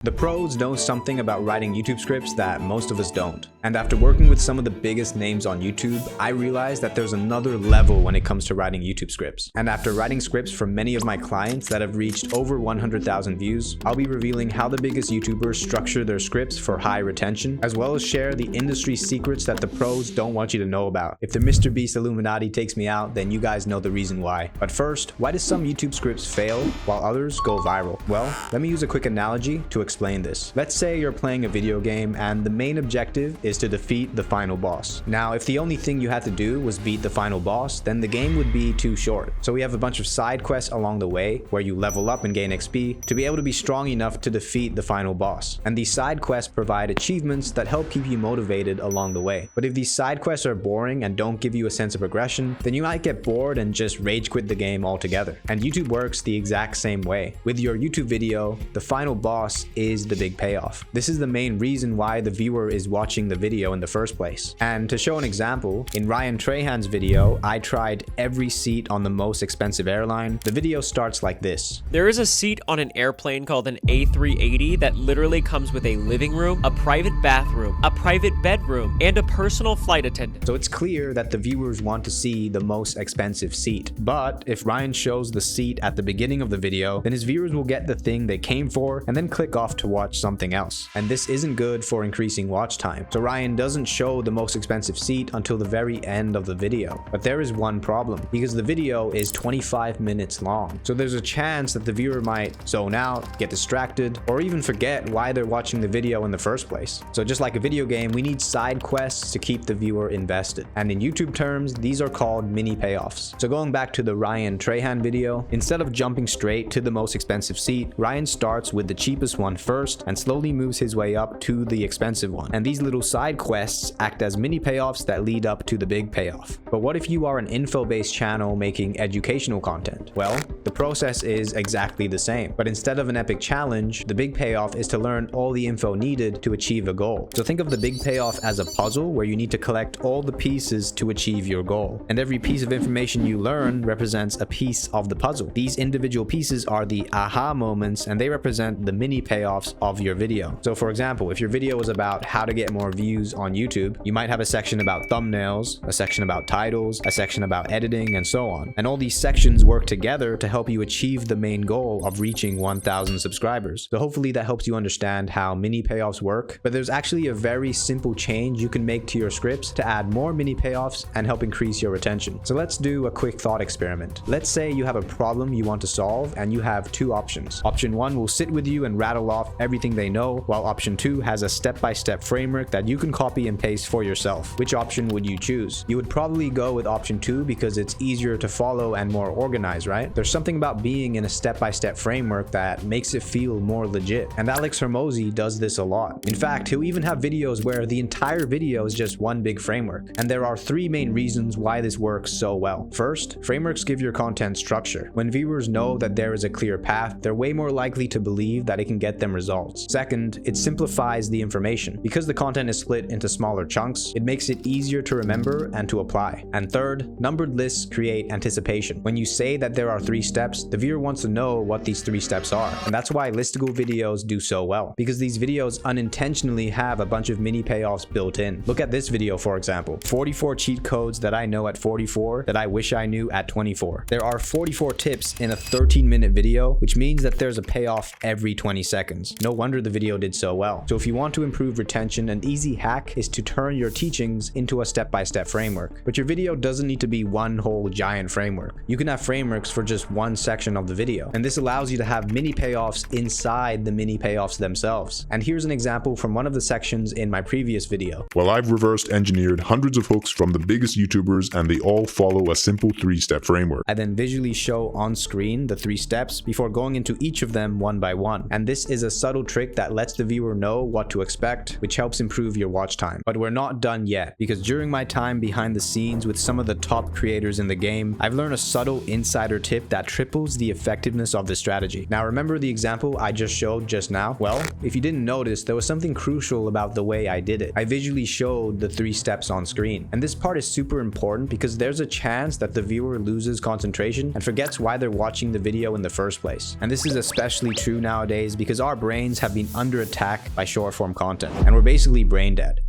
The pros know something about writing YouTube scripts that most of us don't. And after working with some of the biggest names on YouTube, I realized that there's another level when it comes to writing YouTube scripts. And after writing scripts for many of my clients that have reached over 100,000 views, I'll be revealing how the biggest YouTubers structure their scripts for high retention, as well as share the industry secrets that the pros don't want you to know about. If the Mr. Beast Illuminati takes me out, then you guys know the reason why. But first, why do some YouTube scripts fail while others go viral? Well, let me use a quick analogy to explain this. Let's say you're playing a video game and the main objective is to defeat the final boss. Now, if the only thing you had to do was beat the final boss, then the game would be too short. So we have a bunch of side quests along the way where you level up and gain XP to be able to be strong enough to defeat the final boss. And these side quests provide achievements that help keep you motivated along the way. But if these side quests are boring and don't give you a sense of progression, then you might get bored and just rage quit the game altogether. And YouTube works the exact same way. With your YouTube video, the final boss is the big payoff. This is the main reason why the viewer is watching the video in the first place. And to show an example, in Ryan Trahan's video, I tried every seat on the most expensive airline. The video starts like this. There is a seat on an airplane called an A380 that literally comes with a living room, a private bathroom, a private bedroom, and a personal flight attendant. So it's clear that the viewers want to see the most expensive seat. But if Ryan shows the seat at the beginning of the video, then his viewers will get the thing they came for and then click off to watch something else. And this isn't good for increasing watch time. So Ryan doesn't show the most expensive seat until the very end of the video. But there is one problem, because the video is 25 minutes long. So there's a chance that the viewer might zone out, get distracted, or even forget why they're watching the video in the first place. So just like a video game, we need side quests to keep the viewer invested. And in YouTube terms, these are called mini payoffs. So going back to the Ryan Trahan video, instead of jumping straight to the most expensive seat, Ryan starts with the cheapest one first and slowly moves his way up to the expensive one. And these little side quests act as mini payoffs that lead up to the big payoff. But what if you are an info-based channel making educational content? Well, the process is exactly the same. But instead of an epic challenge, the big payoff is to learn all the info needed to achieve a goal. So think of the big payoff as a puzzle where you need to collect all the pieces to achieve your goal. And every piece of information you learn represents a piece of the puzzle. These individual pieces are the aha moments, and they represent the mini payoffs of your video. So for example, if your video is about how to get more views on YouTube, you might have a section about thumbnails, a section about titles, a section about editing, and so on. And all these sections work together to help you achieve the main goal of reaching 1,000 subscribers. So hopefully that helps you understand how mini payoffs work. But there's actually a very simple change you can make to your scripts to add more mini payoffs and help increase your retention. So let's do a quick thought experiment. Let's say you have a problem you want to solve and you have two options. Option 1 will sit with you and rattle off everything they know, while option 2 has a step-by-step framework that you can copy and paste for yourself. Which option would you choose? You would probably go with option 2 because it's easier to follow and more organized, right? There's something about being in a step-by-step framework that makes it feel more legit. And Alex Hormozi does this a lot. In fact, he'll even have videos where the entire video is just one big framework. And there are three main reasons why this works so well. First, frameworks give your content structure. When viewers know that there is a clear path, they're way more likely to believe that it can get them results. Second, it simplifies the information. Because the content is split into smaller chunks, it makes it easier to remember and to apply. And third, numbered lists create anticipation. When you say that there are 3 steps, the viewer wants to know what these 3 steps are. And that's why listicle videos do so well, because these videos unintentionally have a bunch of mini payoffs built in. Look at this video, for example. 44 cheat codes that I know at 44 that I wish I knew at 24. There are 44 tips in a 13-minute video, which means that there's a payoff every 20 seconds. No wonder the video did so well. So if you want to improve retention, an easy hack is to turn your teachings into a step-by-step framework. But your video doesn't need to be one whole giant framework. You can have frameworks for just one section of the video. And this allows you to have mini payoffs inside the mini payoffs themselves. And here's an example from one of the sections in my previous video. Well, I've reversed engineered hundreds of hooks from the biggest YouTubers, and they all follow a simple 3-step framework. I then visually show on screen the 3 steps before going into each of them one by one. And this is a subtle trick that lets the viewer know what to expect, which helps improve your watch time. But we're not done yet, because during my time behind the scenes with some of the top creators in the game, I've learned a subtle insider tip that triples the effectiveness of this strategy. Now remember the example I just showed just now? Well, if you didn't notice, there was something crucial about the way I did it. I visually showed the 3 steps on screen. And this part is super important because there's a chance that the viewer loses concentration and forgets why they're watching the video in the first place. And this is especially true nowadays because our brains have been under attack by short form content, and we're basically brain dead.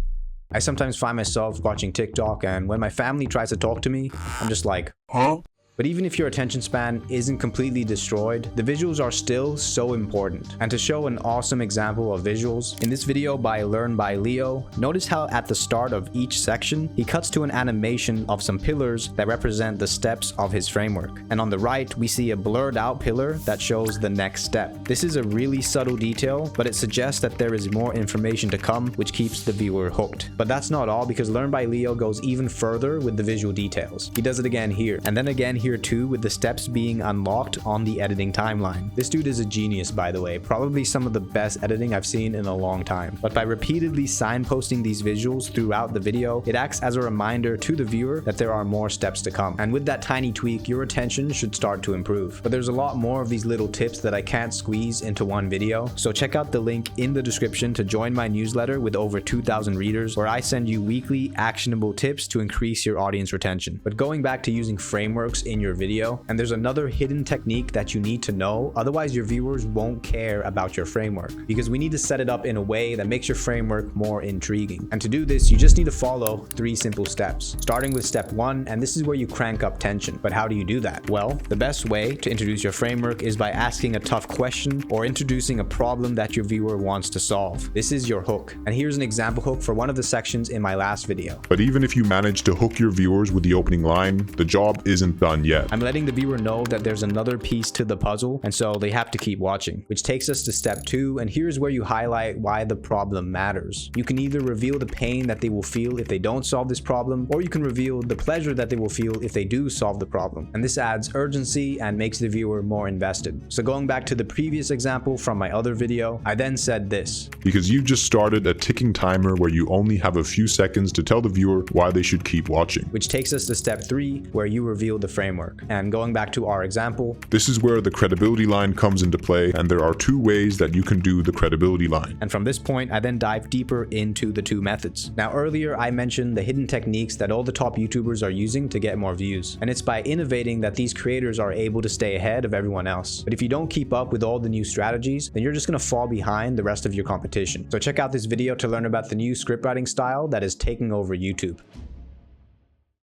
I sometimes find myself watching TikTok, and when my family tries to talk to me, I'm just like, huh? But even if your attention span isn't completely destroyed, the visuals are still so important. And to show an awesome example of visuals, in this video by Learn by Leo, notice how at the start of each section, he cuts to an animation of some pillars that represent the steps of his framework. And on the right, we see a blurred out pillar that shows the next step. This is a really subtle detail, but it suggests that there is more information to come, which keeps the viewer hooked. But that's not all, because Learn by Leo goes even further with the visual details. He does it again here, and then again here too, with the steps being unlocked on the editing timeline. This dude is a genius, by the way, probably some of the best editing I've seen in a long time. But by repeatedly signposting these visuals throughout the video, it acts as a reminder to the viewer that there are more steps to come. And with that tiny tweak, your attention should start to improve. But there's a lot more of these little tips that I can't squeeze into one video, so check out the link in the description to join my newsletter with over 2,000 readers, where I send you weekly actionable tips to increase your audience retention. But going back to using frameworks in your video, and there's another hidden technique that you need to know, otherwise your viewers won't care about your framework, because we need to set it up in a way that makes your framework more intriguing. And to do this, you just need to follow 3 simple steps, starting with step 1, and this is where you crank up tension. But how do you do that? Well, the best way to introduce your framework is by asking a tough question or introducing a problem that your viewer wants to solve. This is your hook, and here's an example hook for one of the sections in my last video. But even if you manage to hook your viewers with the opening line, the job isn't done yet. I'm letting the viewer know that there's another piece to the puzzle, and so they have to keep watching, which takes us to step 2, and here's where you highlight why the problem matters. You can either reveal the pain that they will feel if they don't solve this problem, or you can reveal the pleasure that they will feel if they do solve the problem. And this adds urgency and makes the viewer more invested. So going back to the previous example from my other video, I then said this: because you just started a ticking timer where you only have a few seconds to tell the viewer why they should keep watching. Which takes us to step 3, where you reveal the framework. And going back to our example, this is where the credibility line comes into play, and there are 2 ways that you can do the credibility line. And from this point, I then dive deeper into the 2 methods. Now earlier I mentioned the hidden techniques that all the top YouTubers are using to get more views. And it's by innovating that these creators are able to stay ahead of everyone else. But if you don't keep up with all the new strategies, then you're just going to fall behind the rest of your competition. So check out this video to learn about the new script writing style that is taking over YouTube.